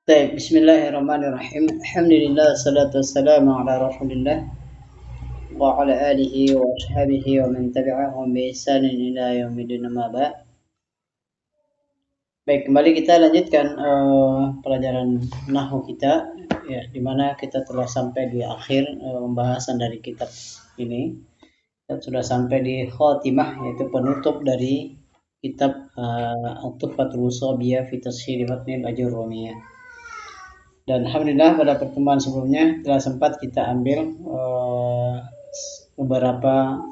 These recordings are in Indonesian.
Baik, bismillahirrahmanirrahim. Alhamdulillah, salatu wassalamu ala rasulillah wa ala alihi wa ashabihi wa man tabi'ahum bi ihsanin ila yaumidin amma ba'd. Baik, kembali kita lanjutkan pelajaran nahwu kita, ya, di mana kita telah sampai di akhir pembahasan dari kitab ini. Kita sudah sampai di khotimah, yaitu penutup dari kitab At-Tuhfatul Wushabiyah fi Tashhir Matnil Ajurrumiyah. Dan alhamdulillah pada pertemuan sebelumnya telah sempat kita ambil beberapa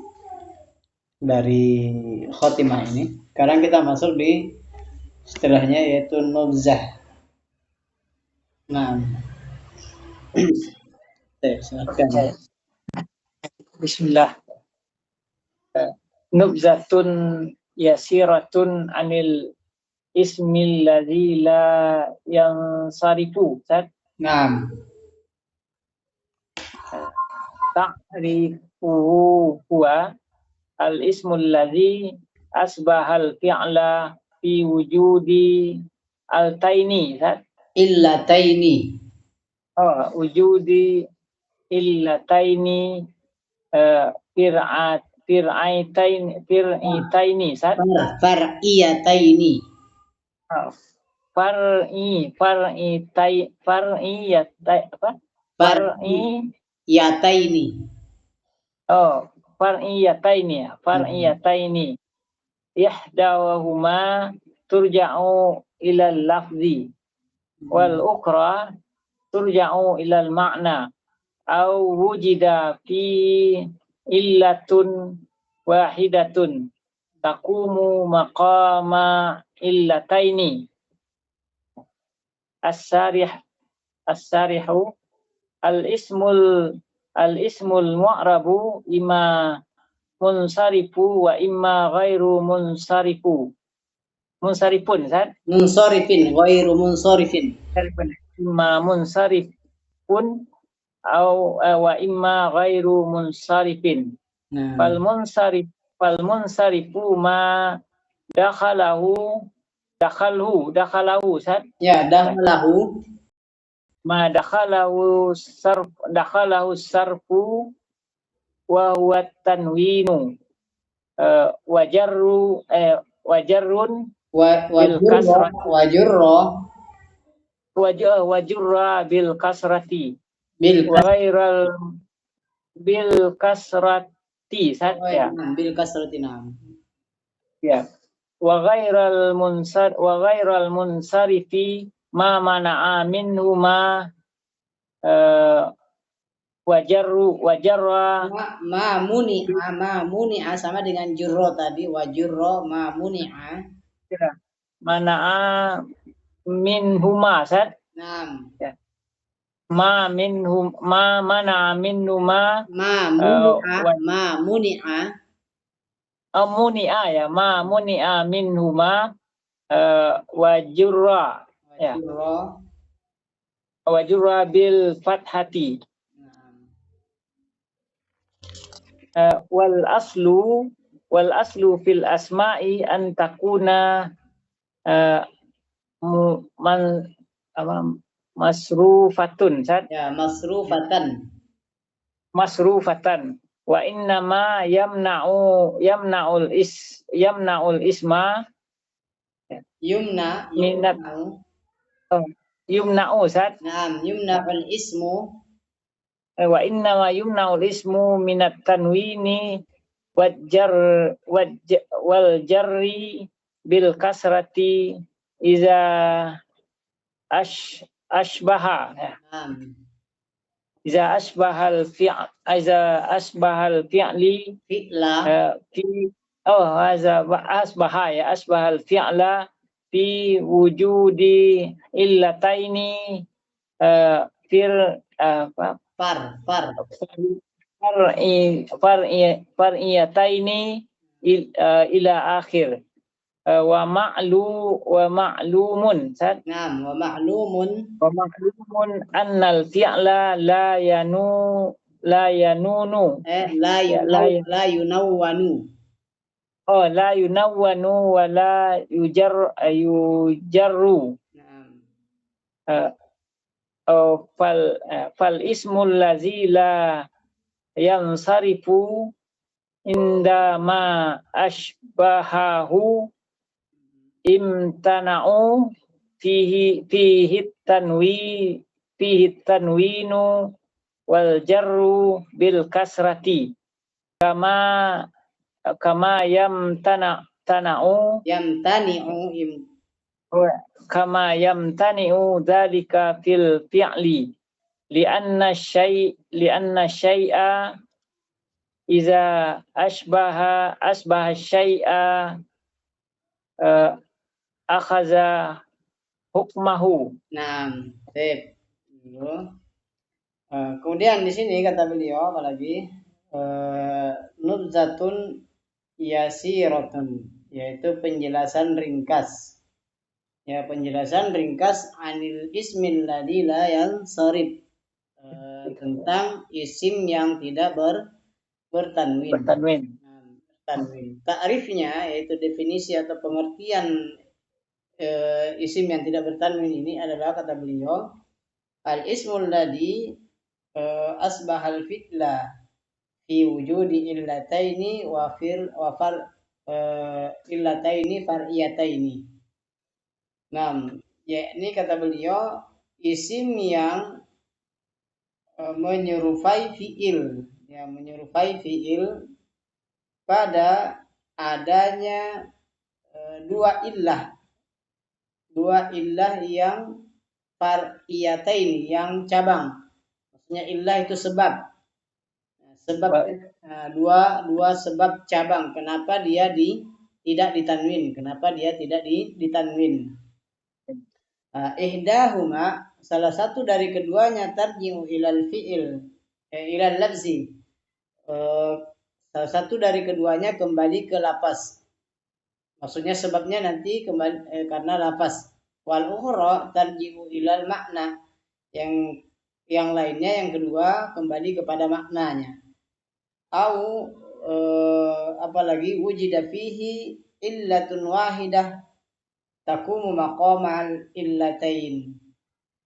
dari khotimah ini. Sekarang kita masuk di setelahnya, yaitu nubzah. Nah, silakan. Bismillah. Nubzatun yasiratun anil ismil ladzi la yansarifu. Naam. Ta'rifuhu huwa al-ismul ladzi asbahal fi'la fi wujudi al-taini. Illataini. Wujudi illataini fir'itaini Far'iyataini. Far'iyataini ihdawahuma turja'u ilal lafzi wal ukhra turja'u ilal ma'na au wujida fi illatun wahidatun taqumu maqama illataini. As-sarihu al-ismul mu'rabu imma munsarifu wa imma ghairu munsarifun, ghairu munsarifin. Imma munsarifun wa imma ghairu munsarifin. Fal munsarifu ma dakhalahu ma dakhalahu sarfu wa huwa tanwinu wajarrun wajurra bil kasrati bil kasrati wa ghairal munsarifi ma mana'a minhu ma wajarra ma muni'a sama dengan jurro tadi, wajurro ma muni'a mana'a minhuma Naam. Ma minhum ma mana minhuma muni'a minhuma wajurra bil fathati. Wal aslu fil asma'i an takuna masrufatun wa innama yamna'ul isma yumna'ul ismu wa innama yumna'ul ismu minat tanwini wal jarri bil kasrati iza asbahal fi'li asbahal fi'la fi wujudi illataini far'iyataini ila akhir. Wa ma'lumun annal fi'la la yanunu la yunawwanu wa la yujarru fal ismul ladzi la yansarifu indama ashbahahu imtana'u fihi tanwinu wal jarru bil kasrati kama yamtani'u dzalika fil fi'li li'anna syai'a iza asbaha syai'a akhaza hukmahu. Nah, sip. Kemudian di sini kata beliau apalagi nubzatun yasiratun, yaitu penjelasan ringkas. Ya, penjelasan ringkas anil ismil ladzi la yansarif, tentang isim yang tidak bertanwin. Tanwin. Ta'rifnya yaitu definisi atau pengertian isim yang tidak bertanwin ini adalah kata beliau al ismul ladzi asbahal fi'la fi wujudi illataini wa illataini far'iyataini. Nah, yakni kata beliau isim yang menyerupai fi'il, ya, menyerupai fi'il pada adanya dua illah yang far'iyataini, yang cabang. Maksudnya illah itu sebab dua sebab cabang kenapa dia tidak ditanwin, ihdahuma, salah satu dari keduanya tarji'u ilal fi'il ilal lafzi, salah satu dari keduanya kembali ke lafaz, maksudnya sebabnya nanti kembali karena lafaz. Wal ukhra tarji'u ilal makna, yang lainnya, yang kedua kembali kepada maknanya. Au apalagi wujida fihi illatun wahidah takumu maqamal illatain,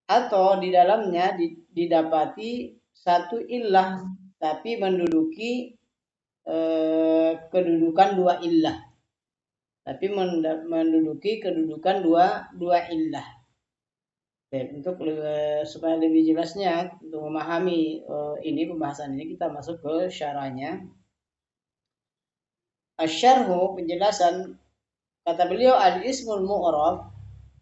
atau di dalamnya didapati satu illah tapi menduduki kedudukan dua illah, menduduki kedudukan dua illah. Untuk supaya lebih jelasnya untuk memahami pembahasan ini, kita masuk ke syarahnya. Asyarhu, penjelasan. Kata beliau al-ismul mu'rab,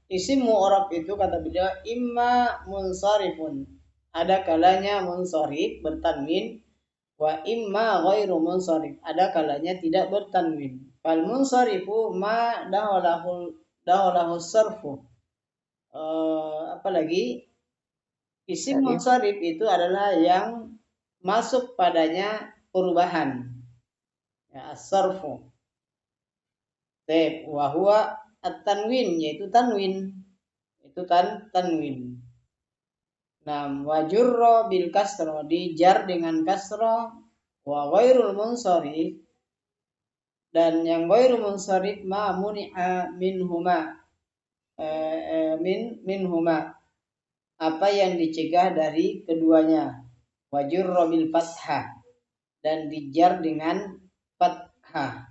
isim mu'rab itu kata beliau imma munsharifun, ada kalanya munsharif bertanwin, wa imma ghairu munsharif, ada kalanya tidak bertanwin. Fal munsharifu ma dawalahu sarfu, apalagi isim munsharif itu adalah yang masuk padanya perubahan, ya, as-sarfu. Wa huwa at-tanwin, yaitu tanwin. Tanwin. Nah, wa jurra bil kasra, dijar dengan kasra, wa ghairul munsharif, dan yang ghairul munsharif ma muni'a minhuma, minhuma, apa yang dicegah dari keduanya. Wa jurra bil fathah, dan dijar dengan fathah.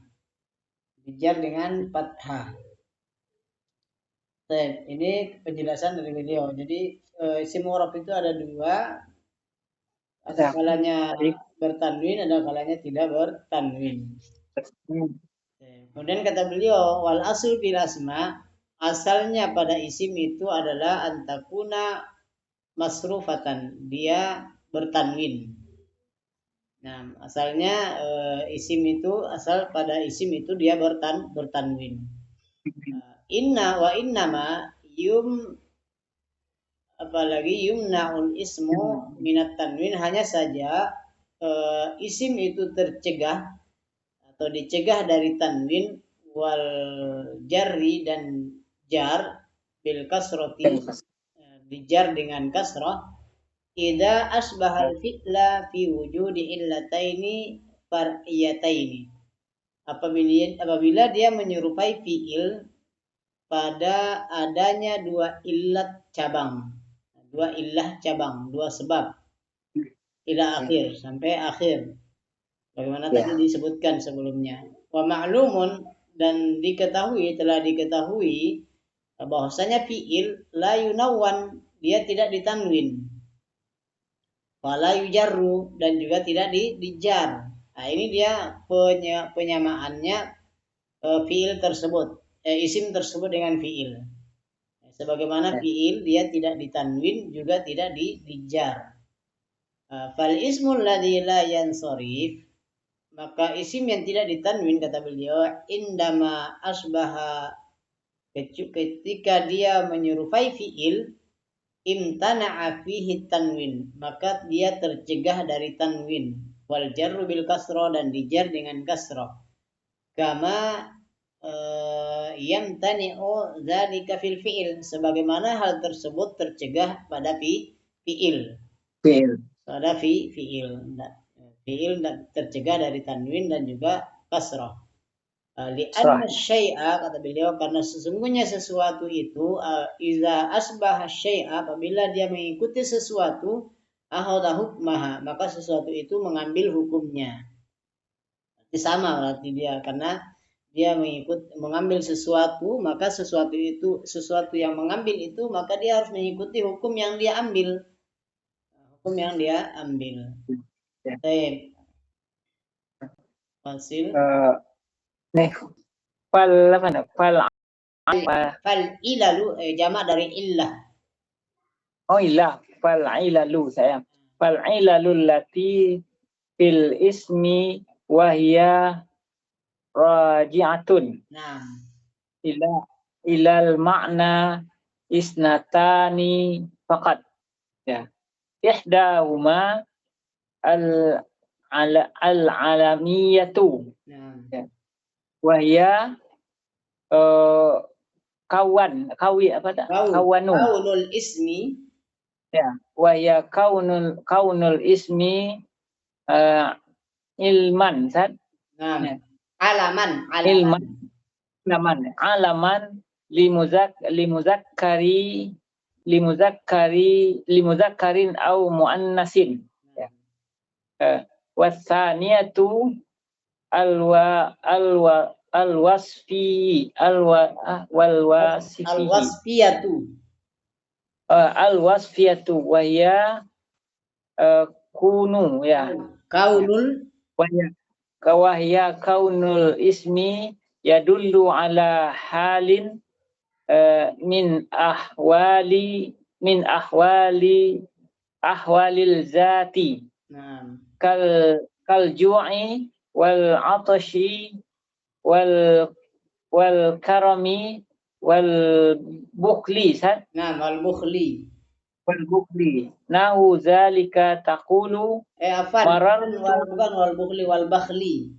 Ini penjelasan dari beliau. Jadi isim mu'rab itu ada dua, ada kalanya bertanwin, ada kalanya tidak bertanwin. Kemudian kata beliau wal aslu bil asma, asalnya pada isim itu adalah antakuna masrufatan, dia bertanwin. Nah, asalnya pada isim itu dia bertanwin. Inna wa innama yumna'ul ismu minat tanwin, hanya saja isim itu tercegah atau dicegah dari tanwin, wal jarri, dan jar, bil kasrati, dijar dengan kasrah, idza asbahal fi'la fi wujudi illataini far'iyataini, apabila dia menyerupai fi'il pada adanya dua illat cabang, dua illah cabang, dua sebab ila akhir sampai akhir. Bagaimana tadi disebutkan sebelumnya. Wa ma'lumun, dan telah diketahui bahwasanya fiil la yunawwan, dia tidak ditanwin. Wala yujarru, dan juga tidak dijar. Nah, ini dia penyamaannya fiil tersebut, isim tersebut dengan fiil. Sebagaimana fiil dia tidak ditanwin juga tidak dijar. Fal ismul ladzi la yansarif, maka isim yang tidak ditanwin kata beliau indama asbaha, ketika dia menyerupai fiil, imtana'a fihi tanwin, maka dia tercegah dari tanwin, wal jarru bil kasra, dan dijar dengan kasrah, kama yamtani'u dzalika fil fi'il, sebagaimana hal tersebut tercegah pada fi'il. Pada fi'il tercegah dari tanwin dan juga kasrah. Li'anna syai'a, kata beliau, karena sesungguhnya sesuatu itu iza asbaha syai'a, apabila dia mengikuti sesuatu, akhadha hukmaha, maka sesuatu itu mengambil hukumnya. Berarti sama berarti dia, karena dia mengambil sesuatu, maka sesuatu yang mengambil itu, maka dia harus mengikuti hukum yang dia ambil. Baik. Hasil. Nih, fal ilalu jamak dari illah. Oh illah, fal ilalu sayang. Fal ilalul lati fil ismi wahya raji'atun. Nah. Ilal makna isnatani faqat. Ya. Ihdahuma al-alamiyatu. Ya. Wahya kaunul ismi. Ya, wahya kaunul ismi ilman, Sad. Nah. Ya. Alaman limuzakkarin au muannasin. Ya. Wasaniyatu alwasfiyatu wahya kunu, ya. Wahya kaunul ismi yadullu ala halin min ahwalil zati. Kal ju'i wal atashi wal karami wal bukhli. Wal bukhli. Nahu zalika taqulu wal bukhli wal bakhli.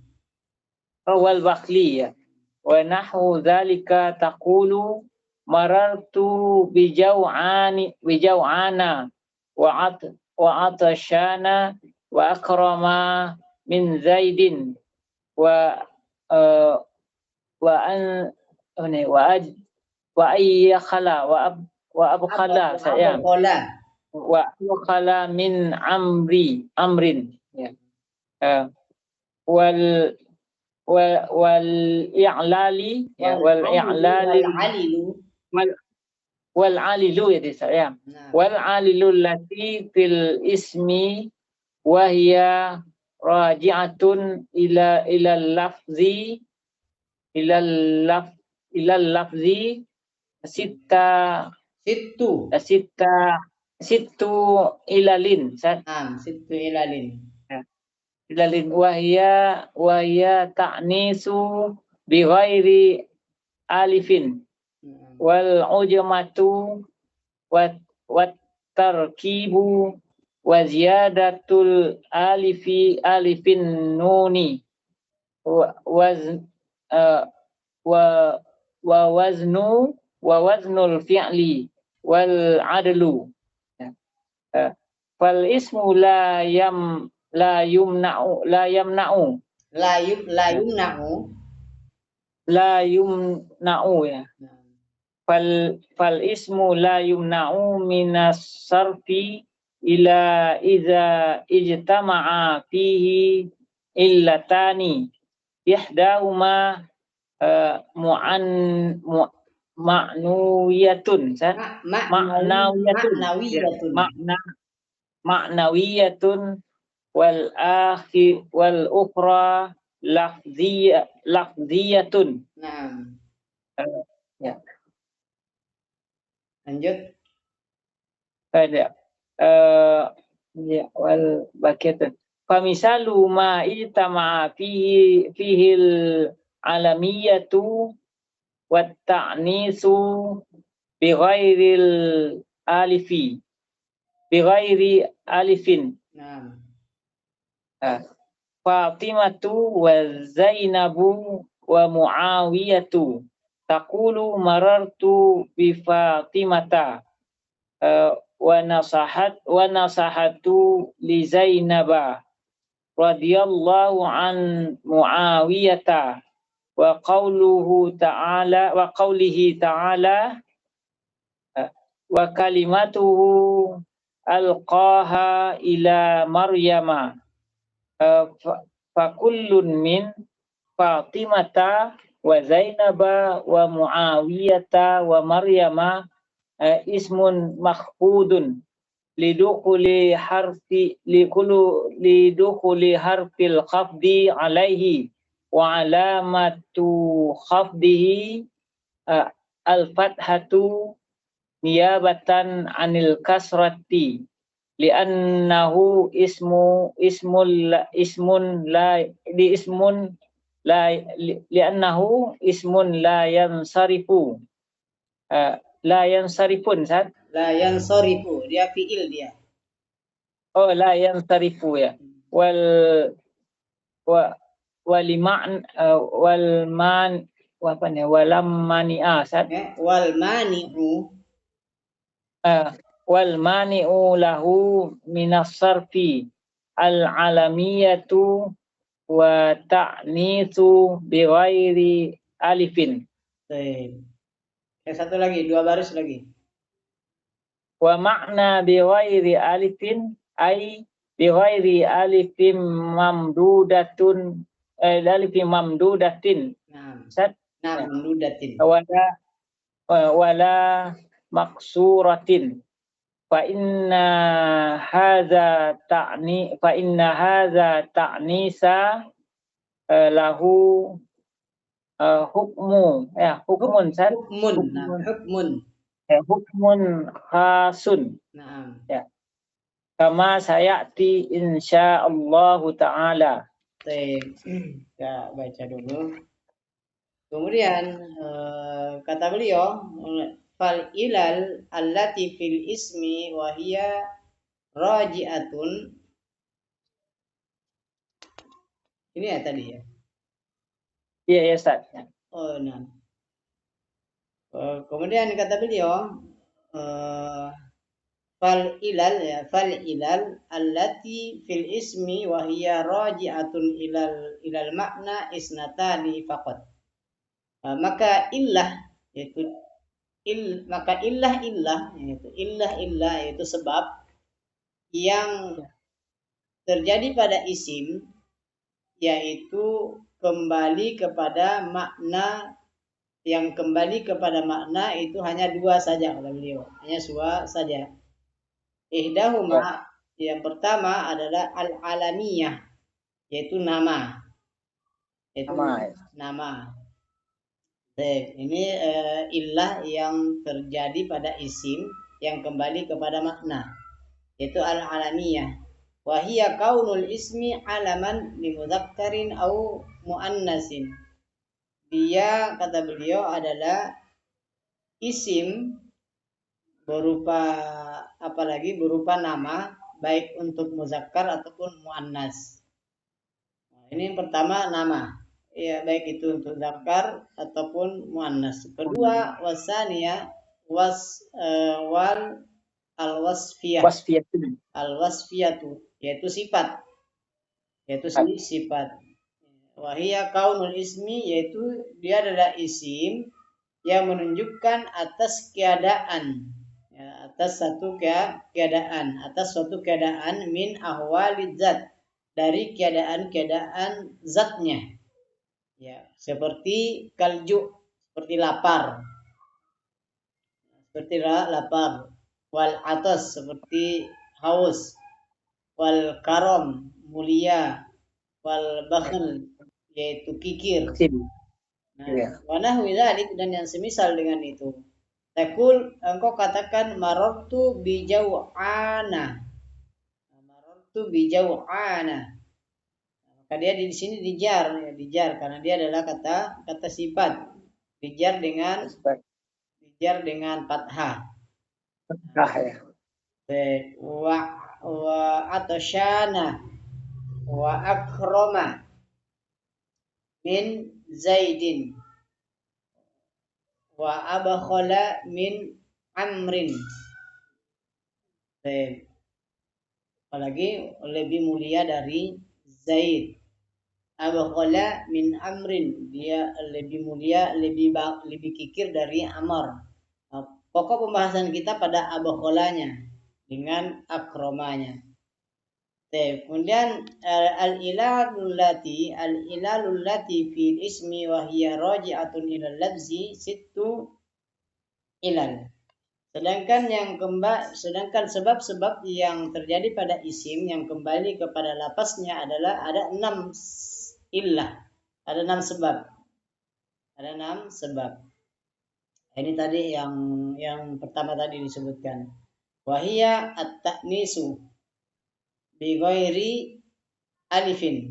Wal bakhli, ya. Wa nahu zalika taqulu marartu bijaw'ana wa atashana wa akrama min zaidin wa ayyakhala wa abkhala sayang wa abkhala min amrin, ya. Wal i'lali, ya, wal alilu ya sayang. Wal alilu lati fil ismi wa hiya raji'atun ila lafzi sittu ilalin. Sittu ilalin. Ilalin wahya ta'nisu bi ghairi alifin wal ujmatu wat tarkibu wa ziyadatul alifin nuni wa waznul fi'li wal adlu. Fal ismu la yumna'u ya. fal ismu la yumna'u minas sarfi ila iza ijtama'a fihi illatani ihdahuma mu'an ma'nawiyatun ma'nawiyatun ya, ma'nawiyatun wal ukhra lafziyatun. Nah, ya. lanjut. Ada ya wal bakiyatun. Famisalu ma ijtama'a fihi alamiyatu wat ta'nisu bighairil bighairi alifin. Nah. Fatimatu wa Zainabu wa Muawiyatu taqulu marartu bi Fatimata wa nasahatu li Zainaba radhiyallahu an Muawiyata wa qawlihi ta'ala wa kalimatuhu alqaha ila Maryama fakullun min Fatimata wa Zainaba wa Muawiyata wa Maryama ismun makhfudun lidukhuli harfil khafdi alaihi wa alamatu khafdihi al-fathatu niyabatan anil kasrati li'annahu li'annahu ismun la yansarifun Sat? La yansarifu, dia fiil dia. Oh, la yansarifu ya. Walam mani'a Sat? Wal mani'u. Wal mani'u lahu minas sarfi al-alamiyatu wa ta'nitsu bighairi alifin. Baik. Satu lagi, 2 baris lagi. Wa makna bighairi alifin ay bighairi alifin mamdudatin. Nah, Sat? mamdudatin. Wala maksuratin. Fa inna hadza ta'nisa lahu hukmun Sat? Hukmun khasun. Nah. Ya. Kama sayati insyaallah ta'ala. Baik. Ya, baca dulu. Kemudian kata beliau, fal ilal allati fil ismi wa hiya raji'atun. Ini ya tadi ya. Iya ya Ustaz. Oh, nah. Kemudian kata beliau fal ilal allati fil ismi wa hiya raji'atun ilal makna isnatani faqat. Maka illah yaitu illah yaitu sebab yang terjadi pada isim, yaitu kembali kepada makna. Yang kembali kepada makna itu hanya 2 saja kata beliau, hanya 2 saja. Ihdahuma, yang pertama adalah al-alamiyah, yaitu nama. Nama. Ini illah yang terjadi pada isim yang kembali kepada makna, yaitu al-alamiyah. Wa hiya kaunul ismi alaman li mudzakkarin au muannasin. Dia, kata beliau, adalah isim berupa nama, baik untuk muzakkar ataupun muannas. Ini yang pertama nama, ya, baik itu untuk zakkar ataupun muannas. Kedua, wasaniya al-wasfiyatu, yaitu sifat. Wahia kaunul ismi, yaitu dia adalah isim yang menunjukkan atas keadaan, ya, atas satu keadaan, atas suatu keadaan min ahwalid zat, dari keadaan-keadaan zatnya, ya, seperti kalju, seperti lapar, lapar, wal atas, seperti haus, wal karom, mulia, wal bakhl, yaitu kikir. Kecil. Nah, Ya. wa nahwi dzalik, dan yang semisal dengan itu. Takul, engkau katakan marartu bi jau'ana. Marartu bi jau'ana. Maka dia di sini dijar, ya, dijar karena dia adalah kata sifat. Dijar dengan fathah. Ya. Wa atasyana wa akroma min zaidin wa abakhala min amrin. Apalagi lebih mulia dari Zaid. Abakhala min amrin, dia lebih mulia, lebih kikir dari Amr. Nah, pokok pembahasan kita pada abakhalanya dengan akromanya. Kemudian al-ilalul lati fil ismi wa hiya raji'atun ila lafzi sittu ilal. Sedangkan sebab-sebab yang terjadi pada isim yang kembali kepada lapasnya adalah ada 6 illah, ada 6 sebab. Ada 6 sebab. Ini tadi yang pertama tadi disebutkan. Wahia at-ta'nisu bi ghairi alifin.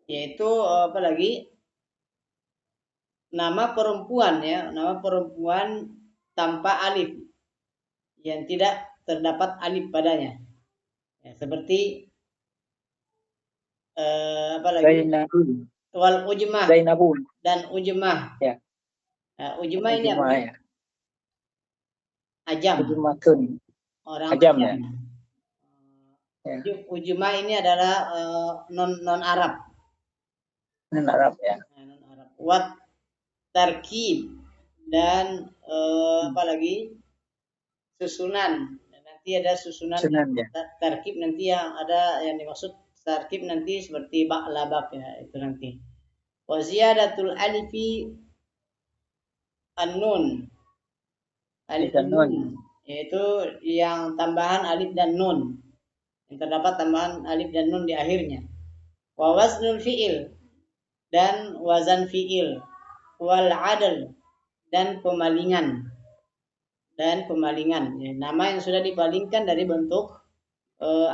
Yaitu apa lagi? Nama perempuan, ya, nama perempuan tanpa alif, yang tidak terdapat alif padanya. Ya, seperti apa lagi? Zainabun. Wal ujmah Zainabun. Dan ujmah. Ya. Ujmah ini apa? Ya. Ajam. Ujmatun. Orang Ajam, ajam. ya. Ya. Ujmah ini adalah non Arab. Non Arab, ya. Non Arab. Wat tarkib dan apa lagi? Susunan. Nanti ada susunan Ya. tarkib, nanti yang ada yang dimaksud tarkib nanti seperti ba'labak, ya, itu nanti. Wa ziyadatul alifi an-nun. Alif dan nun, yaitu yang tambahan alif dan nun. Yang terdapat tambahan alif dan nun di akhirnya. Wa waznul fi'il, dan wazan fi'il. Wal adl, dan pemalingan. Ya, nama yang sudah dipalingkan dari bentuk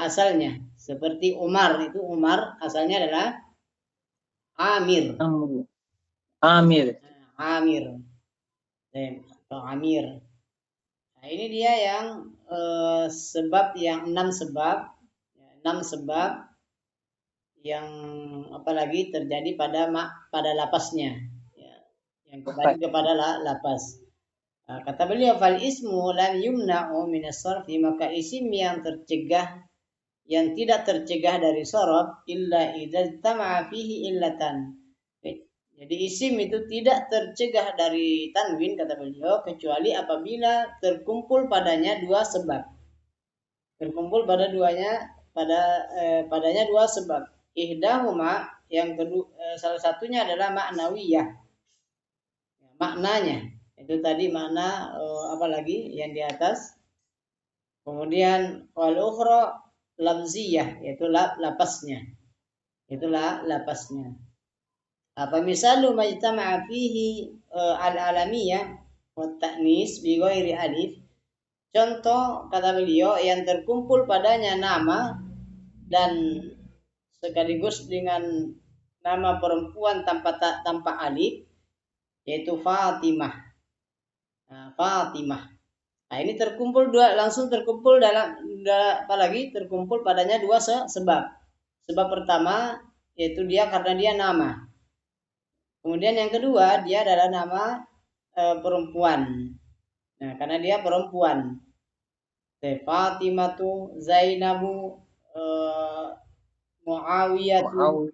asalnya. Seperti Umar, itu Umar asalnya adalah Amir. Amir. Atau Amir. Nah, ini dia yang sebab, yang 6 sebab, ya, 6 sebab yang apalagi terjadi pada lapasnya, ya, yang kembali kepada lapas. Nah, kata beliau, fal ismu lam yumna'u min as-sarfi, maka isim yang tercegah, yang tidak tercegah dari sorof, illa idza tama'a fihi illatan. Jadi isim itu tidak tercegah dari tanwin, kata beliau, kecuali apabila terkumpul padanya dua sebab. Terkumpul padanya dua sebab. Ihdahuma, yang kedua, salah satunya adalah ma'nawiyah. Maknanya itu tadi makna apa lagi yang di atas. Kemudian wal ukhra lafziyah, yaitu lapasnya. Itulah lapasnya. Apa misalu majtama'a fihi al-alamiyah wa ta'nis bi ghairi alif. Contoh, kata beliau, yang terkumpul padanya nama dan sekaligus dengan nama perempuan tanpa alif, yaitu Fatimah. Nah, Fatimah. Nah, ini langsung terkumpul terkumpul padanya dua sebab. Sebab pertama yaitu karena dia nama. Kemudian yang kedua, dia adalah nama perempuan. Nah, karena dia perempuan. Fatimatu, Zainabu, Muawiyatu.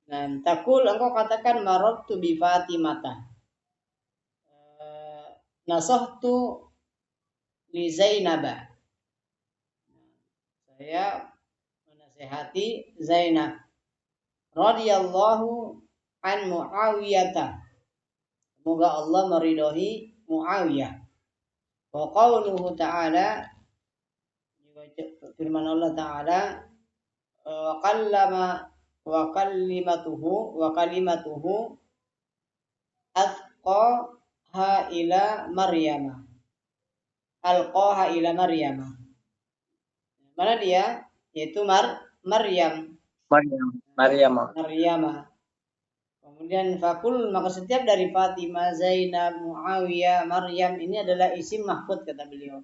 Nah, takul, engkau katakan marartu bi Fatimata. nasahtu li Zainab. Saya menasihati Zainab radhiyallahu an Muawiyah. Semoga Allah meridhai Muawiyah. Wa qauluhu ta'ala, firman Allah Ta'ala, wa kalimatuhu alqaha ila Maryam. Mana dia? Yaitu Maryam. Kemudian fakul, maka setiap dari Fatimah, Zainab, Muawiyah, Maryam ini adalah isim mahfud, kata beliau.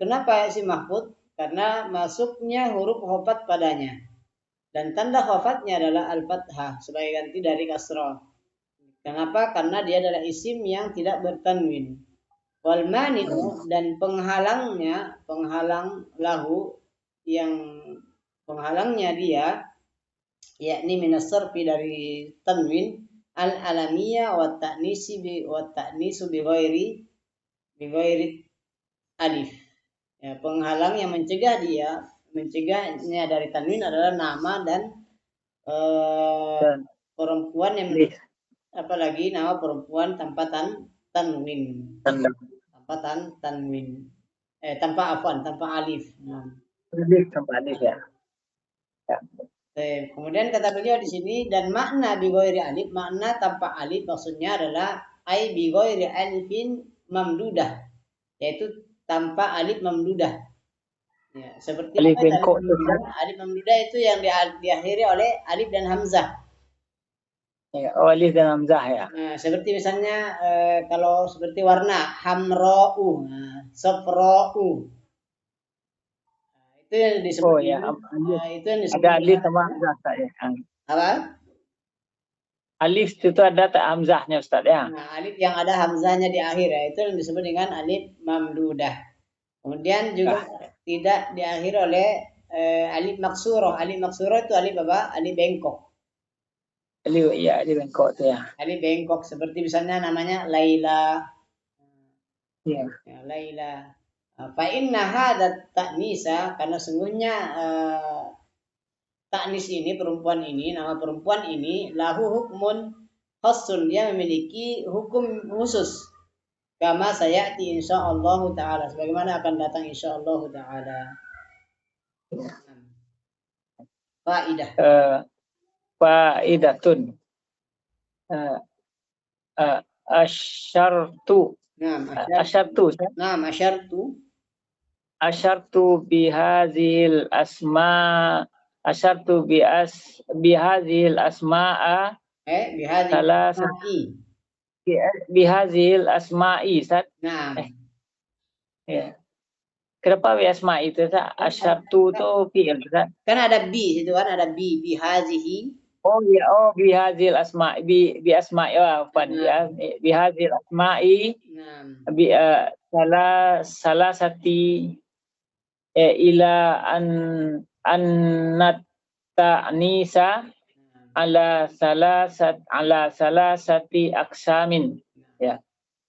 Kenapa isim mahfud? Karena masuknya huruf khafat padanya. Dan tanda khafatnya adalah al-fathah sebagai ganti dari kasrah. Kenapa? Karena dia adalah isim yang tidak bertanwin. Wal mani'u, dan penghalang lahu, yang penghalangnya dia, yakni minas sarfi, dari tanwin, al-alamiyah wa ta'nisu bi ghairi alif. Ya, penghalang yang mencegahnya dari tanwin adalah nama dan perempuan yang apalagi nama perempuan tanpa tanwin. Tanpa alif. Nah. Tanpa alif ya. Kemudian kata beliau di sini, dan makna bi ghairi alif, makna tanpa alif maksudnya adalah ai bi ghairi alifin mamdudah, yaitu tanpa alif mamdudah. Ya, seperti alif bengkok. Alif mamdudah itu yang diakhiri oleh alif dan hamzah. Ya, alif dan hamzah ya. Nah, seperti misalnya kalau seperti warna hamra'u, safra'u. Itu yang disebut itu yang disebut ada alif sama hamzah ya. Apa? Alif itu ada tak hamzahnya Ustaz ya. Nah, alif yang ada hamzahnya di akhir ya, itu yang disebut dengan alif mamdudah. Kemudian juga tidak diakhiri oleh alif maksurah. Alif maksurah itu alif apa? Alif bengkok. Alif bengkok itu ya. Alif bengkok seperti misalnya namanya Laila. Ya, Laila. Fa inna hadza ta'nisa, karena sungguhnya ta'nis ini, perempuan ini, nama perempuan ini, lahu hukmun khasun, dia memiliki hukum khusus. Kama sayati insyaallah taala, sebagaimana akan datang insyaallah taala. Faidah. Faidatun. Asyartu. Asyartu bihazil asma. Asyartu bihazil asma'a. Bihazil asma'i. Nah. Ya. Kenapa bi asma'i itu? Asyartu itu fi'il. Kan ada bi, itu kan ada bi, bihazihi. Oh ya, bihazil asma'i, bi asma'i, bihazil asma'i, salah sati ila annat ta'nisa ala salasati aksamin. Ya.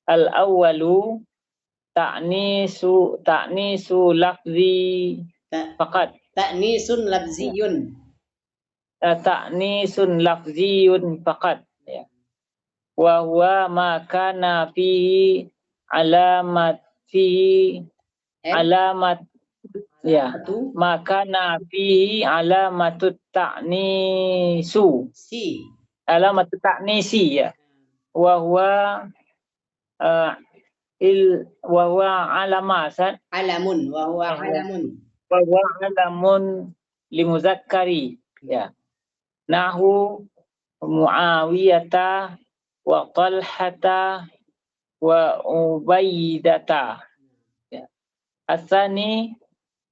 Al awwalu ta'nisu lafzi faqat. Ta'nisun lafziyun. Ta'nisun lafziyun faqat, ya. Wa huwa ma kana fihi alamat ya, ma kana fihi alamatut ta'nisu, alamatut ta'nisi, ya. Wa huwa alamun limuzakkari, ya. Nahu Muawiyata wa Talhata wa Ubaidata. Ya. Asani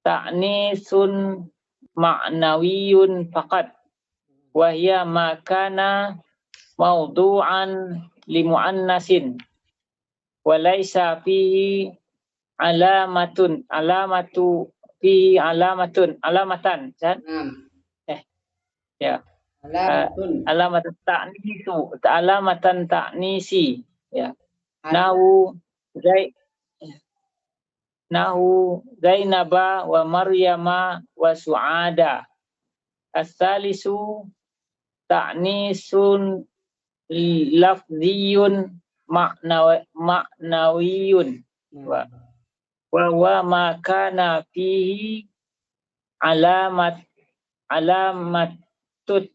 ta'nisun ma'nawiyun faqat. Wahia makana mawdu'an limu'annasin. Walaysa fihi alamatan. Ya. Alamatan ta'nisi, ya. nahu Zai nahu Zainaba wa Maryama wa Su'ada. As-salisu ta'nisun lafziyun ma'nawiyun wa huwa ma kana fihi alamatut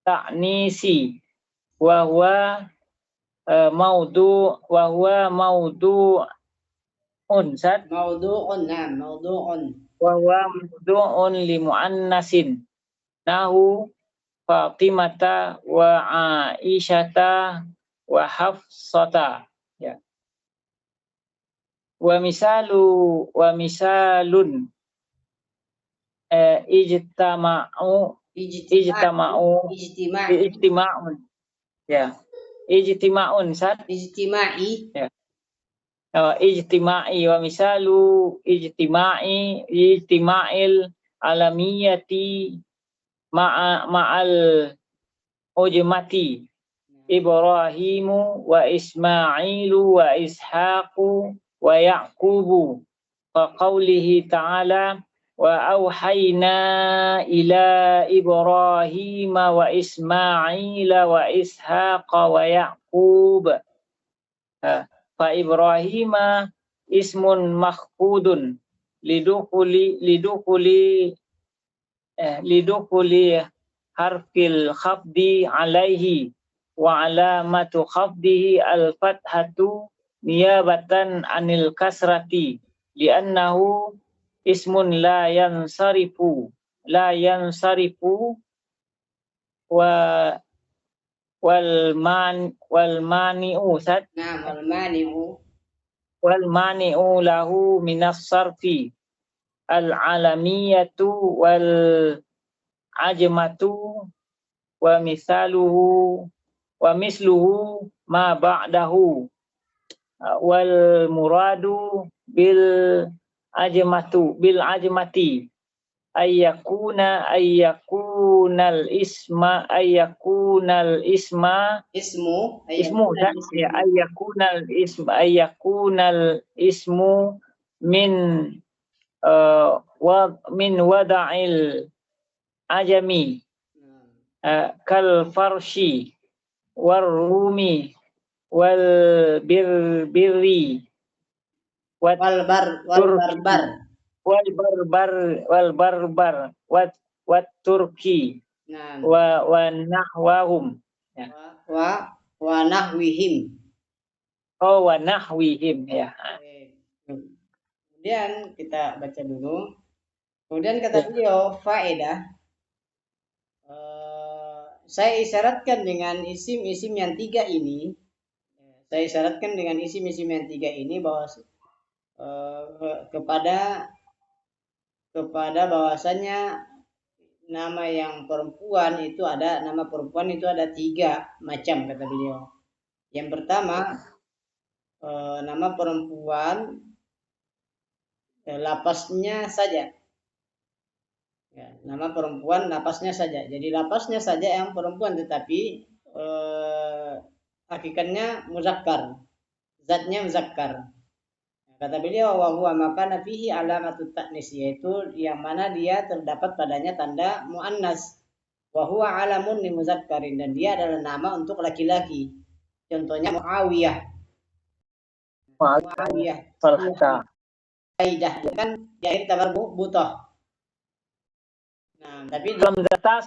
ta'nisi wa huwa maudu'un li muannasin nahu Fatimata wa Aisyata wa Hafsata, ya. Wa misalun ijtima'un, ya. Ijtima'un ya. Ijtima'i wa misalu ijtima'il alamiyati ma'al ujmati Ibrahimu wa Ismailu wa Ishaqu wa Yaqubu fa qawlihi ta'ala wa auhayna ila Ibrahima wa Ismaila wa Ishaqa wa Yaqub. Fa Ibrahima ismun makhfudun lidukuli harfil khafdi alaihi wa alamatu khafdihi al-fathatu niyabatan anil kasrati li'annahu ismun la yansarifu wa wal mani'u lahu minas sarfi al-alamiyatu wal ajmatu wa misluhu ma ba'dahu wal muradu bil ajmati ayyakunal isma min wada'il ajami kal farshi war rumi wal birri wal barbar wat turki wa nahwahum, ya. wa nahwihim. Oh, wa nahwihim, ya. Kemudian kita baca dulu. Kemudian kata beliau faedah, saya isyaratkan dengan isim-isim yang tiga ini. Bahwa kepada bahwasanya nama perempuan itu ada tiga macam, kata beliau. Yang pertama, nama perempuan lapasnya saja. Ya, nama perempuan lapasnya saja. Jadi lapasnya saja yang perempuan, tetapi hakikatnya muzakkar, zatnya muzakkar. Kata beliau wa huwa makana fihi alamatut ta'nis, yaitu yang mana dia terdapat padanya tanda muannas. Wa huwa alamun li muzakkarin, dan dia adalah nama untuk laki-laki. Contohnya Muawiyah. Aidah kan di akhir tabar butoh. Nah, tapi hamzata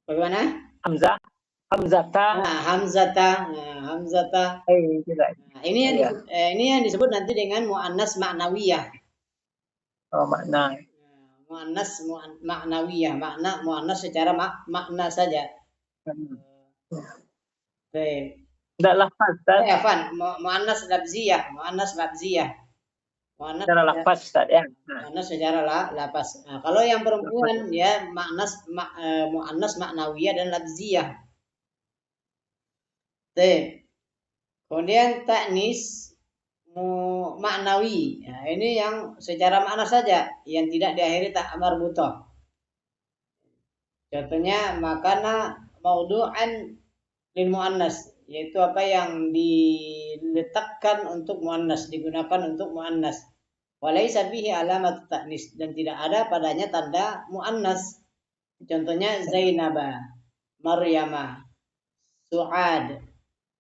bagaimana? Hamzata. Nah, ini yang disebut nanti dengan muannas ma'nawiyah. Oh, makna. Muannas ma'nawiyah, makna muannas secara makna saja. Baik. Tidak lafaz, Ustaz. Muannas labziyah. Secara lafaz, Ustaz, ya. Muannas secara lafaz. Nah, kalau yang perempuan ya muannas ma'nawiyah dan labziyah. Kemudian ta'nis maknawi. Nah, ini yang secara makna saja, yang tidak diakhiri tak marbutah. Contohnya makana maudu'an lil muannas, yaitu apa yang diletakkan untuk muannas, digunakan untuk muannas. Walaisa fihi alamat ta'nis, dan tidak ada padanya tanda muannas. Contohnya Zainaba, Maryama, Su'ad.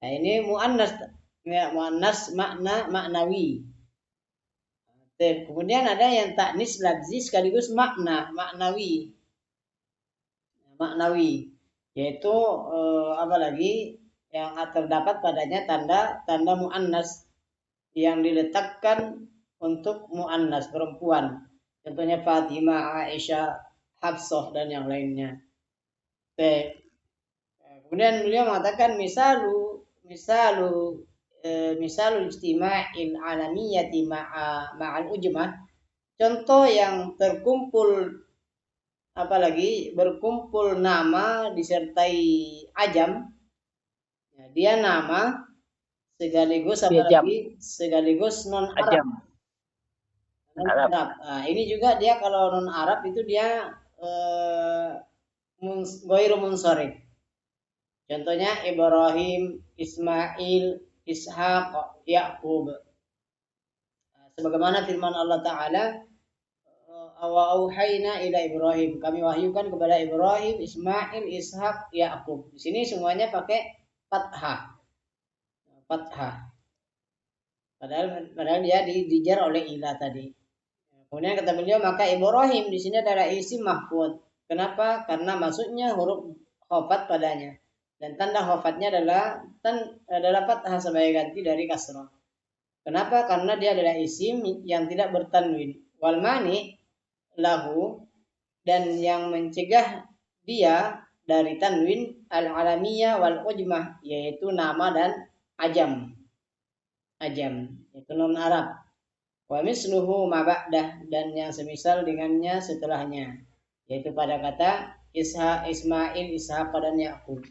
Nah, ini muannas, ya, muannas maknawi. Kemudian ada yang taknis lafzi sekaligus maknawi, yaitu apa lagi yang terdapat padanya tanda muannas yang diletakkan untuk muannas perempuan. Contohnya Fatimah, Aisyah, Hafsah dan yang lainnya. Kemudian beliau mengatakan misalul istima'il alamiyati ma'al ujmah, contoh yang terkumpul apalagi berkumpul nama disertai ajam, ya, dia nama sekaligus apalagi sekaligus non Arab. Nah, ini juga dia kalau non Arab itu dia ghairu munsharif. Contohnya Ibrahim, Ismail, Ishaq, Yaqub. Sebagaimana firman Allah Ta'ala, wa auhayna ila Ibrahim, kami wahyukan kepada Ibrahim, Ismail, Ishaq, Yaqub. Di sini semuanya pakai fathah. Padahal dia dijar oleh ila tadi. Kemudian kata beliau, maka Ibrahim di sini adalah isim mahfud. Kenapa? Karena masuknya huruf khafat padanya. Dan tanda khafatnya adalah fathah sebagai ganti dari kasrah. Kenapa? Karena dia adalah isim yang tidak bertanwin. Wal mani lahu, dan yang mencegah dia dari tanwin al-alamiyah wal ujmah, yaitu nama dan ajam, yaitu non Arab. Wa misluhu ma ba'dah, dan yang semisal dengannya setelahnya, yaitu pada kata Ismail, Ishaq dan Yaqub.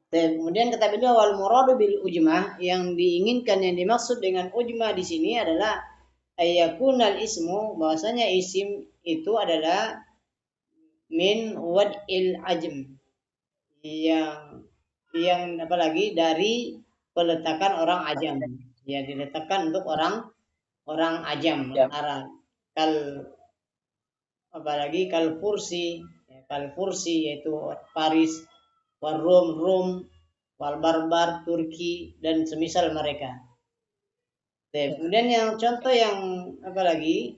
Kemudian kata beliau, wal muradu bil ujmah, yang diinginkan, yang dimaksud dengan ujmah di sini adalah ayakunal ismu, bahwasanya isim itu adalah min wad'il ajm, yang apalagi dari peletakan orang ajam, ya, diletakkan untuk orang ajam, Arab. Apalagi kal fursi yaitu Paris, wal Rum, wal barbar Turki dan semisal mereka. Kemudian yang contoh yang apa lagi?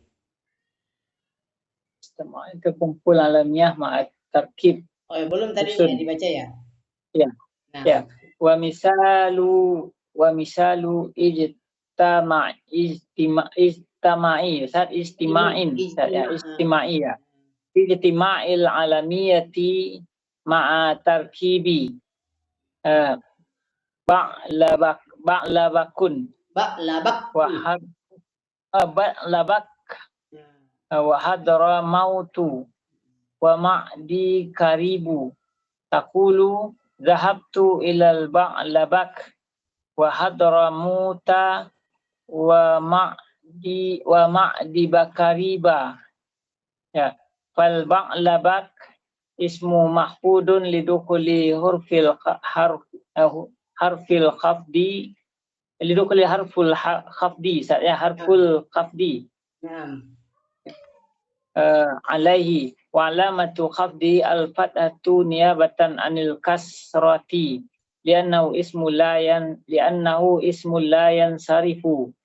Itu kumpul alamiah ma'at tarkib. Oh, belum tadi ya, dibaca ya? Ya. Nah. Ya. Wa misalu istimai saat istima'in ya, istimai ya. Ijtima'il alamiyati ma'a tarkibi ba'labakun wa hadra mautu wa ma'di karibu taqulu zahabtu ilal ba'labak wa hadra muta wa ma'di bakariba, ya. Fal ba'labak ismu mahfudun lidukuli harfil khafdi, lidukuli harful khafdi, saya harful khafdi alaihi wa alamatu khafdi al-fathatu niyabatan anil kasrati li'annahu ismu la yansarifu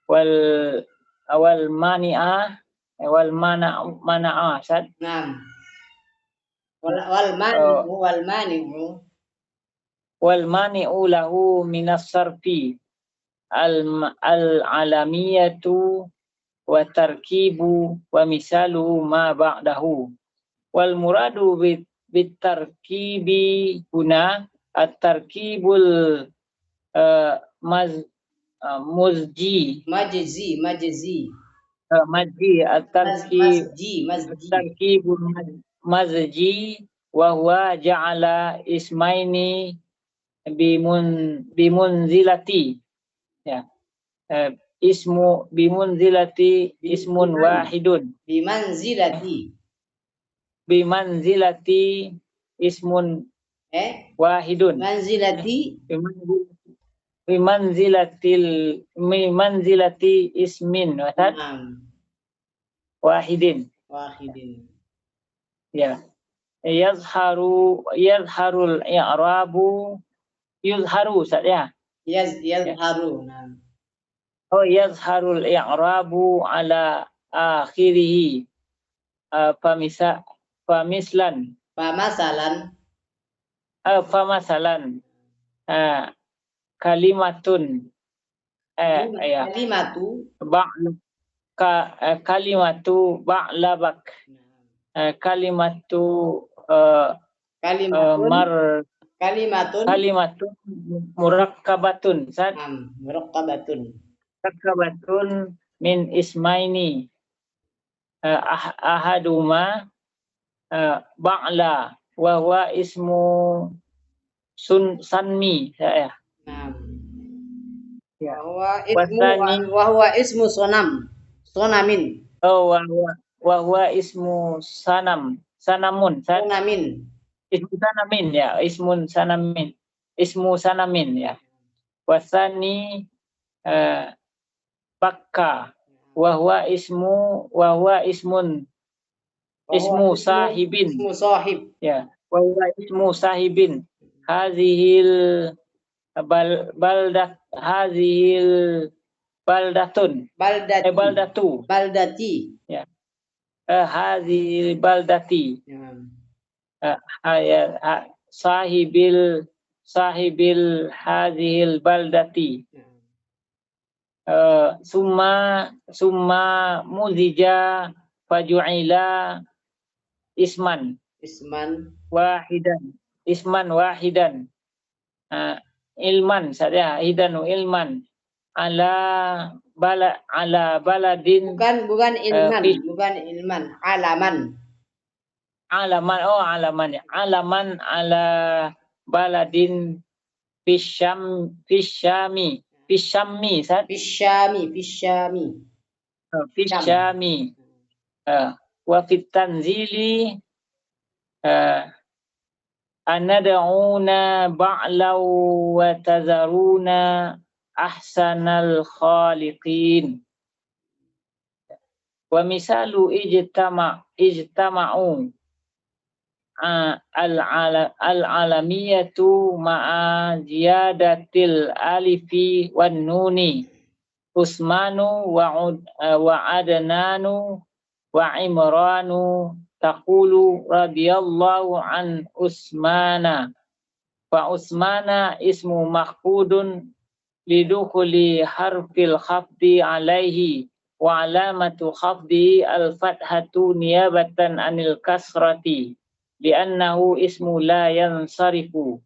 wal mani'a sad. Naam. Wal mani'u lahu minas sarfi al-alamiyatu wa tarkibu wa misaluhu ma ba'dahu. Wal muradu bit tarkibi huna at-tarkibul majzi at-tarkibul mazji wa huwa ja'ala ismaini bimunzilati, ya. Ismu bimunzilati ismun wahidun, bimanzilati ismun wahidun. Manzilati Bimanzilati ismin wahidin. Wahidin. Ya. Yazharul i'rabu yuzharu ya. Yazharu. Oh, yazharul i'rabu ala akhirih. Famislan. Famasalan. Kalimatun. Kalimatu. Kalimatu ba'labak. Kalimatun murakkabatun. Murakkabatun min ismaini. Ahaduma ba'la wa huwa ismu sanmi ya. Wa huwa ismu sonamin. Oh, wa huwa ismu sanamun. Sonamin. Ismu sanamin ya, ismu sanamin ya. Wasani bakka wa huwa ismun ismu sahibin. Ismu sahib. Ya, wa huwa ismu sahibin. Hazihil baldatun. Baldati. Ya. Hazihil baldati. Sahibil hazihil baldati. Summa muzija faju'ila isman wahidan ilman saja ilman ala baladin bukan ilman alaman ala baladin fisyami wa fit tanzili anad'una ba'law wa tazaruna ahsanal khaliqin. Wa misalu ijtama'u al-alamiyatu ma'a ziyadatil alifi wan nuni. Usmanu wa adnanu wa imranu taqulu radiyallahu an Usmana. Fa Usmana ismu mahfudun lidukhuli harfil khafdi alaihi wa alamatu khafdi al-fathatu niyabatan anil kasrati li'annahu ismu la yansarifu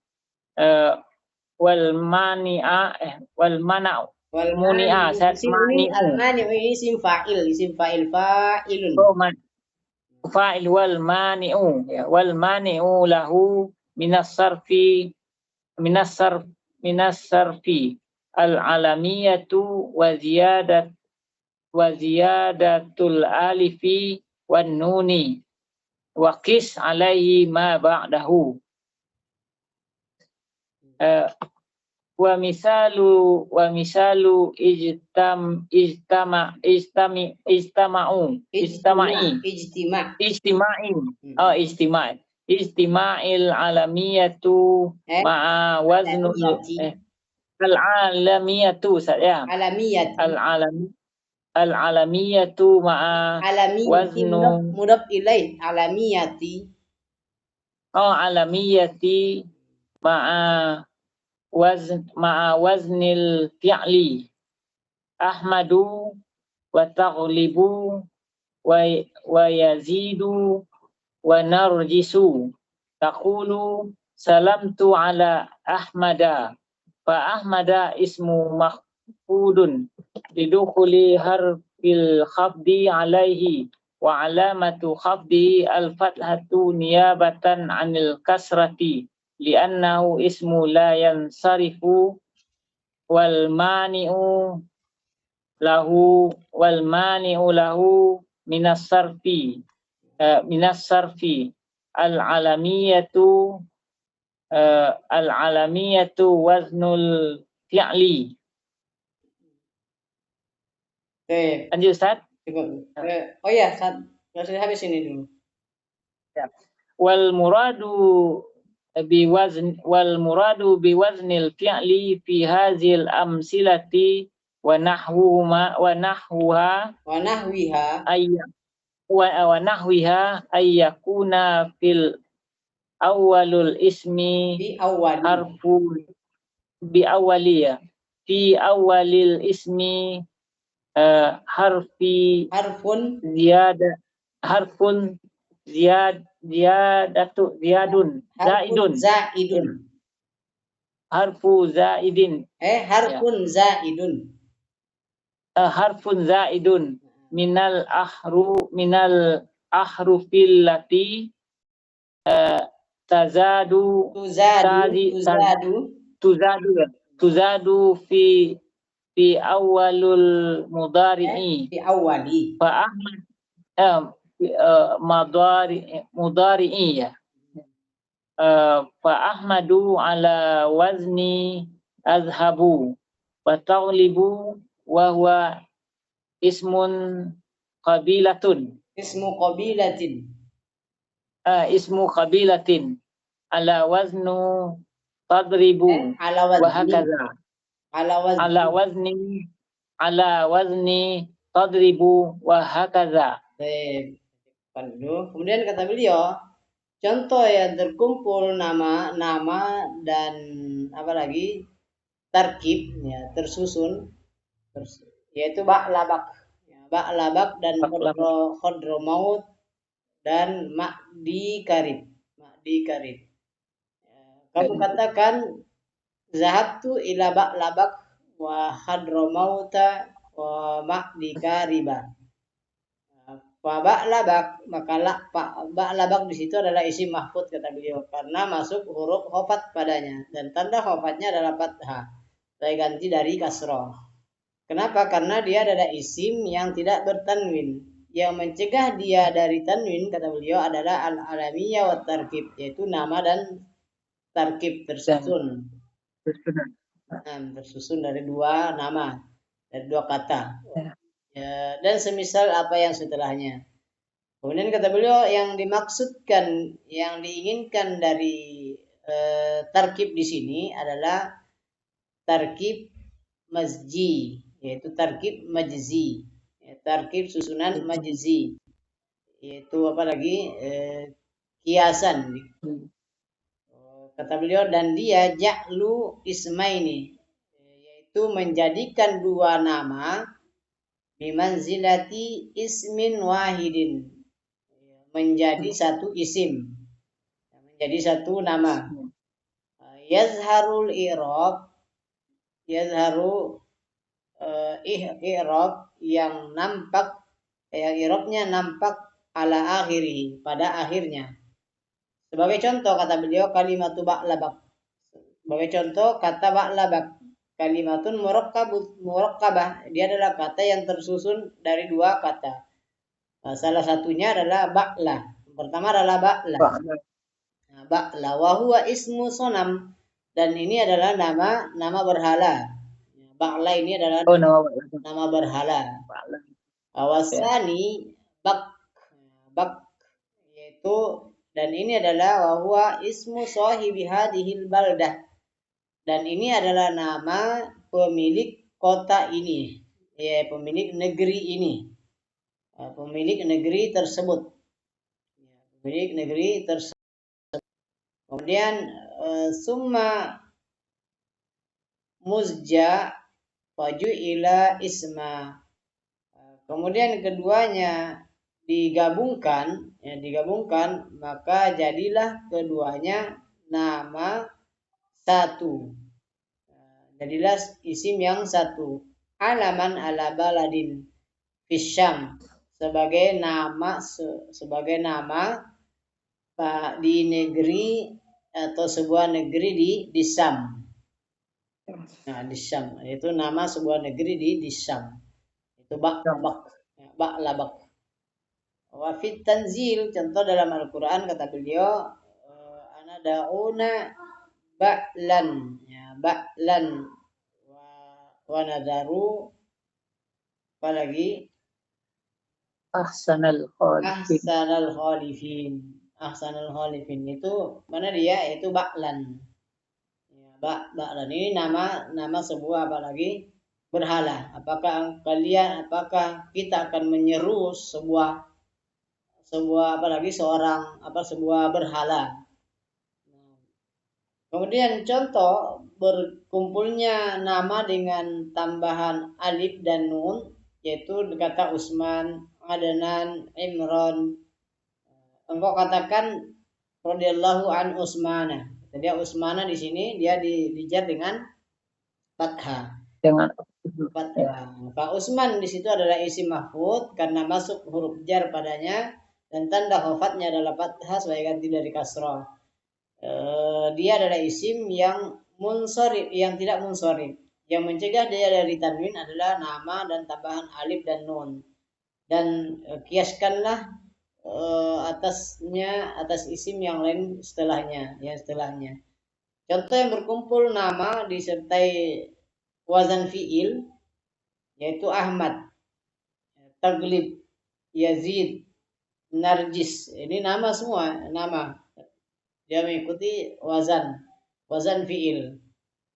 wal mani'a al-mani'u isim fa'ilun fa'il wal mani'u lahu minas sarfi al-alamiyatu wa ziyadatul alifi wan nuni wa qis alaihi ma ba'dahu. Wa misalu ijtima'il alamiyatu ma'a waznul al-alamiyatu saya al-alamiyatu ma'a waznu mudaf ilaih alamiyati ma'a waznil fi'li ahmadu wa taghlibu wa yazidu wa narjisu taqulu salamtu ala ahmada fa ahmada ismu mahfudun lidukhuli harfil khafdi alaihi wa alamatu khafdi al-fathatu niyabatan anil kasrati li'annahu ismu la yansarifu wal mani'u lahu minas sarfi al-alamiyatu al-alamiyatu waznul fi'li. Oke, Lanjut Ustaz. cukup. Oh ya, sudah habis ini dulu. Wal muradu biwaznil fi'li fi hazil amsilati wa nahwuha ayyakuna fil awwalul ismi harfu bi awwaliya fi awwalil ismi harfun ziyadun harfu zaidin harfun zaidun minal ahrufil lati tuzadu fi awalul mudari'i fa ahmad mudari'i ya fa ahmadu ala wazni azhabu wa taghlibu wa huwa ismu qabilatin ala waznu tadribu wa hakaza ala wazni tadribu wa hakaza. Kemudian kata beliau, contoh yang terkumpul nama dan apa lagi tarkib ya, tersusun yaitu ba'labak dan khodromaut dan ma'di karib. Kamu katakan zahabtu ila ba'labak wa hadromauta wa ma'di kariba. Fa ba'labak, maka ba'labak di situ adalah isim mahfud kata beliau karena masuk huruf khofat padanya dan tanda khofatnya adalah fathah. Saya ganti dari kasroh. Kenapa? Karena dia adalah isim yang tidak bertanwin. Yang mencegah dia dari tanwin kata beliau adalah al-alamiyah wa tarkib, yaitu nama dan tarkib tersusun. Tersusun dari dua nama, dari dua kata. Ya, dan semisal apa yang setelahnya. Kemudian kata beliau yang dimaksudkan, yang diinginkan dari tarkib di sini adalah tarkib mazji, yaitu tarkib majzi, ya, tarkib susunan majzi, yaitu apa lagi kiasan. Kata beliau dan dia ja'lu ismaini, yaitu menjadikan dua nama bimanzilati ismin wahidin, menjadi satu isim, menjadi satu nama. Yazharu i'rab yang nampak, yang i'rabnya nampak ala akhirih, pada akhirnya. Sebagai contoh kata beliau kalimatu ba'labak. Sebagai contoh kata ba'labak, kalimatun murakkabah, dia adalah kata yang tersusun dari dua kata. Nah, salah satunya adalah ba'la. Pertama adalah ba'la. Nah, ba'la wa huwa ismu sonam, dan ini adalah nama berhala. Ba'la ini adalah nama berhala. Awasani bak, yaitu, dan ini adalah wa huwa ismu sahibi hadhil baldah, dan ini adalah nama pemilik kota ini, ya, pemilik negeri ini, pemilik negeri tersebut, Kemudian summa muzja faju'ila isma. Kemudian keduanya digabungkan, maka jadilah keduanya nama satu. Jadilah isim yang satu. Alaman ala baladin fisyam, sebagai nama di negeri atau sebuah negeri di Syam. Nah, di Syam itu nama sebuah negeri di Syam. Itu ba'labak. Wa fit tanzil, contoh dalam Al-Qur'an kata beliau ana da'una ba'lan, ya, ba'lan wa nadaru, apalagi Ahsanal khalifin. Ahsanal khalifin itu mana dia? Itu ba'lan. Ya, ba'lan ini nama sebuah apalagi berhala. Apakah kita akan menyeru sebuah apalagi sebuah berhala. Kemudian contoh berkumpulnya nama dengan tambahan alif dan nun, yaitu kata Utsman, Adnan, Imran. Engkau katakan radhiyallahu an Utsmana. Jadi Utsmana di sini dia dijar dengan fathah. Dengan Fathah. Pak Utsman di situ adalah isim mahfud karena masuk huruf jar padanya dan tanda khofatnya adalah fathah sebagai ganti dari kasrah. Dia adalah isim yang munsorif, yang tidak munsorif. Yang mencegah dia dari tanwin adalah nama dan tambahan alif dan nun. Dan kiaskanlah atas isim yang lain setelahnya. Contoh yang berkumpul nama disertai wazan fiil yaitu Ahmad, Taglib, Yazid, Narjis. Ini nama semua, nama. Dia mengikuti wazan fiil.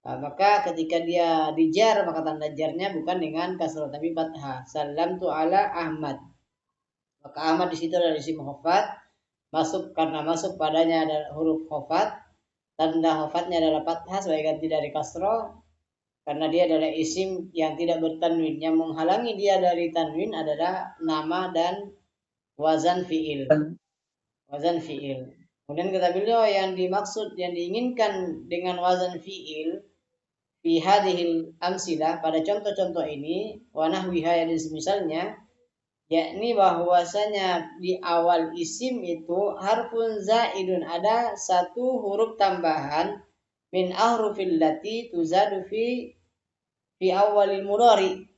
Nah, maka ketika dia dijar maka tanda jarnya bukan dengan kasrah tapi fathah. Salam tu ala Ahmad. Maka Ahmad di situ adalah isim khafat, karena masuk padanya ada huruf khafat, tanda khafatnya adalah fathah sebagai ganti dari kasrah karena dia adalah isim yang tidak bertanwin. Yang menghalangi dia dari tanwin adalah nama dan wazan fiil. Kemudian kata beliau yang diinginkan dengan wazan fiil fi hadhil amsilah pada contoh-contoh ini wa nahwiha yang misalnya, yakni bahwasanya di awal isim itu harfun zaidun, ada satu huruf tambahan min ahrufil lati tuzadu fi awalil mudhari.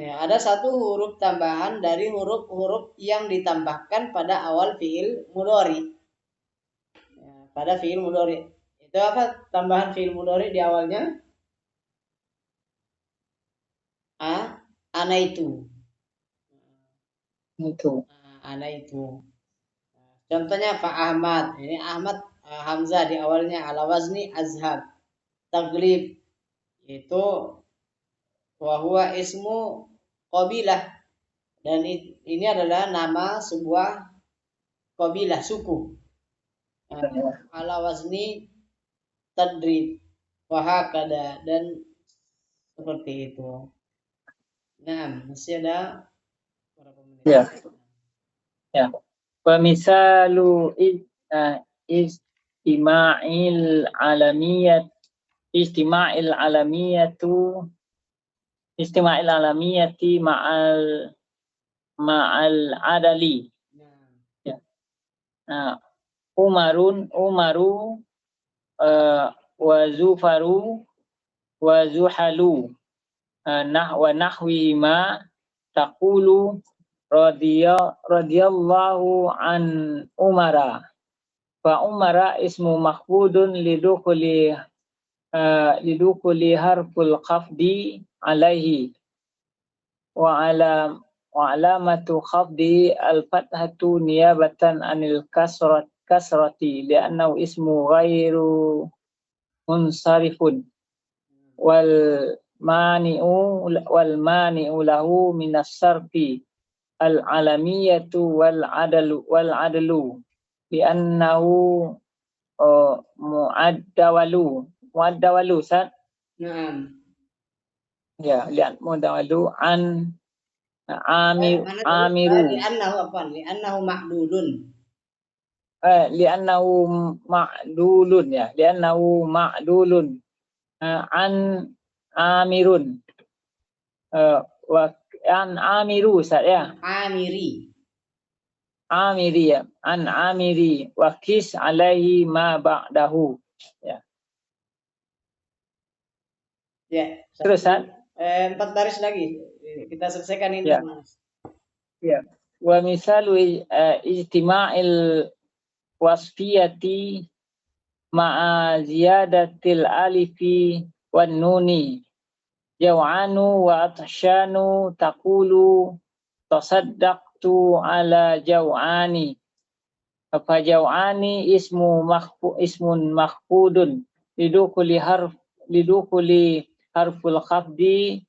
Ya, ada satu huruf tambahan dari huruf-huruf yang ditambahkan pada awal fiil mudhari. Pada fiil mudhari. Itu apa tambahan fiil mudhari di awalnya? Ana itu. Ana itu. Contohnya Pak Ahmad. Ini Ahmad Hamzah di awalnya ala wazni azhab. Taglib itu wa huwa ismu qabilah, dan ini adalah nama sebuah qabilah, suku. Ala wazni tadrib wahakada, dan seperti itu. Nah, masih ada berapa menit? Ya. Misalu istima'il alamiyati ma'al adali. Ya. Umaru wa zufaru wa zuhalu wa nahwihima taqulu radiyallahu an Umara. Fa Umara ismu mahfudun lidukuli harful khafdi alaihi wa alamatu khafdi al-fathatu niyabatan anil kasrati li'annahu ismu ghairu munsarifun wal mani'u lahu minas sarfi al-alamiyatu wal adlu li'annahu muaddawalu Ustaz. Ya, lihat muaddawalu an amiru li'annahu ma'dulun. Li'annahu ma'dulun, ya. Li'annahu ma'dulun an amirun wa an amiru Ustaz, ya. Amiri ya. An amiri wa kis alaihi ma ba'dahu. Ya. Ya. Terus Ustaz. 4 baris lagi. Kita selesaikan ini. Ya. Wa misalu ijtima'il wasfiyati ma'a ziyadatil alifi wan nuni. Jaw'anu wa atshanu taqulu tasaddaqtu ala jaw'ani. Fa jaw'ani ismun makhfudun lidukuli harful khafdi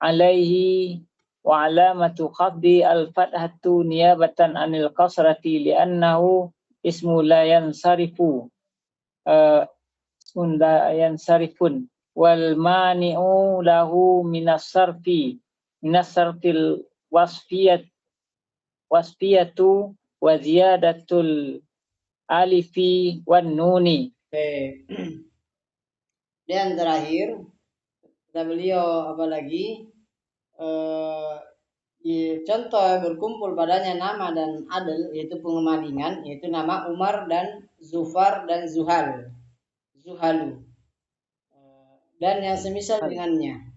alaihi wa alamatu khafdi al-fathatu niyabatan anil kasrati li'annahu ismu la yansarifu yansarifun wal mani'u lahu minas sarfil wasfiyatu wa ziyadatul alifi wan nuni. Dan terakhir kata beliau apa lagi, contoh berkumpul padanya nama dan adl, yaitu pengemalingan, yaitu nama Umar dan Zufar dan Zuhalu, dan yang semisal dengannya.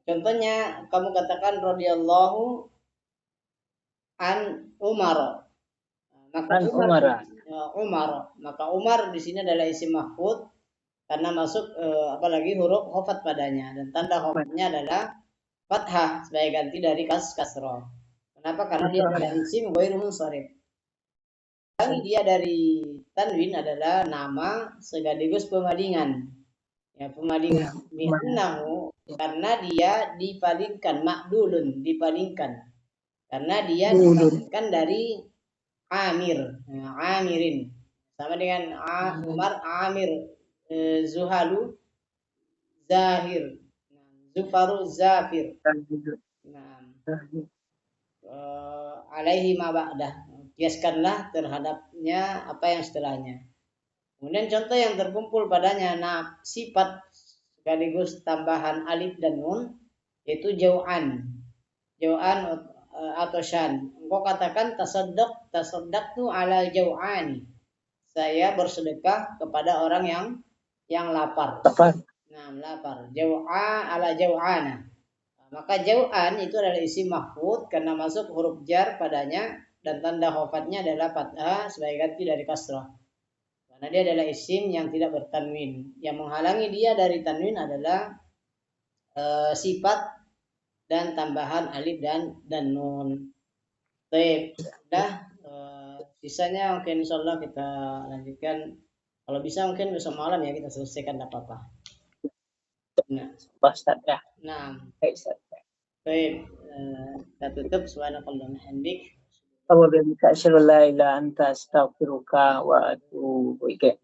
Contohnya kamu katakan radhiyallahu an Umar, maka Umar di sini adalah isim mahfud karena masuk apalagi huruf khafat padanya, dan tanda khafatnya adalah fathah sebagai ganti dari kasroh. Kenapa? Karena dia adalah isim ghairu munsharif. Dia dari tanwin adalah nama sekaligus pemalingan. Ya, pemalingan li'annahu karena dia dipalingkan, ma'dulun dipalingkan. Karena dia dipalingkan dari Amir, Amirin. Sama dengan Umar, Amir, Zuhalu, Zahir, Zufaru, Zafir. Alaihi ma ba'dah. Kiaskanlah terhadapnya apa yang setelahnya. Kemudian contoh yang terkumpul padanya sifat sekaligus tambahan alif dan nun, yaitu jau'an atau syan. Engkau katakan tasaddaqtu ala jau'ani. Saya bersedekah kepada orang yang lapar. Lapar. Jau'a ala jau'ana. Maka jau'an itu adalah isim mahfud karena masuk huruf jar padanya, dan tanda khofatnya adalah fathah sebagai ganti dari kasrah. Karena dia adalah isim yang tidak bertanwin. Yang menghalangi dia dari tanwin adalah sifat dan tambahan alif dan nun. Baik, sudah. Sisanya mungkin insyaallah kita lanjutkan. Kalau bisa mungkin besok malam ya kita selesaikan, tidak apa-apa. Nah, Ustaz ya. Nah, Baik, Ustaz. Baik, kita tutup. Subhanakallahumma wa bihamdik. Wa bihamdika asyhadu an la ilaha illa anta astaghfiruka wa atubu ilaik.